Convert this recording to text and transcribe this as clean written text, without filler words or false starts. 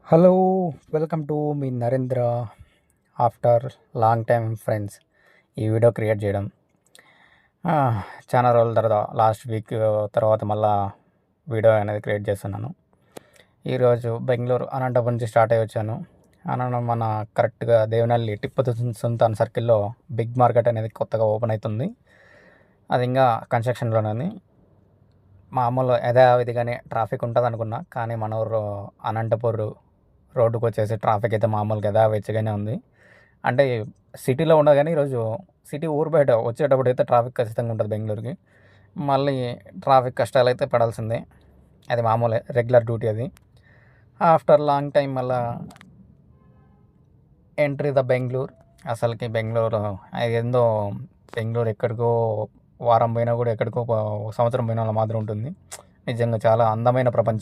Hello, welcome to me Narendra. After long time friends, ఈ video create చేయడం ఆ, చాలా రోజుల తర్వాత లాస్ట్ వీక్ తర్వాత మళ్ళా వీడియో అనేది క్రియేట్ చేస్తున్నాను. ఈరోజు బెంగళూరు అనంతపురం నుంచి స్టార్ట్ అయ్యి వచ్చాను. మన కరెక్ట్గా దేవనహల్లి టిప్పు సుల్తాన్ సర్కిల్లో బిగ్ మార్కెట్ అనేది కొత్తగా ఓపెన్ అవుతుంది. అది ఇంకా కన్స్ట్రక్షన్లోనే. మామూలు యథావిధిగానే ట్రాఫిక్ ఉంటుంది అనుకున్నా, కానీ మన ఊరు అనంతపూర్ రోడ్డుకి వచ్చేసి ట్రాఫిక్ అయితే మామూలుగా యథావిధిగానే ఉంది. అంటే సిటీలో ఉండదు, కానీ ఈరోజు సిటీ ఊరు బయట వచ్చేటప్పుడు అయితే ట్రాఫిక్ ఖచ్చితంగా ఉంటుంది బెంగళూరుకి. మళ్ళీ ట్రాఫిక్ కష్టాలు అయితే పడాల్సిందే, అది మామూలే, రెగ్యులర్ డ్యూటీ అది. ఆఫ్టర్ లాంగ్ టైం మళ్ళా ఎంట్రీ ద బెంగళూరు. అసలుకి బెంగళూరు అది ఏందో, బెంగళూరు ఎక్కడికో వారం పోయినా కూడా ఎక్కడికో సంవత్సరం పోయిన వాళ్ళ మాదిరి ఉంటుంది. నిజంగా చాలా అందమైన ప్రపంచం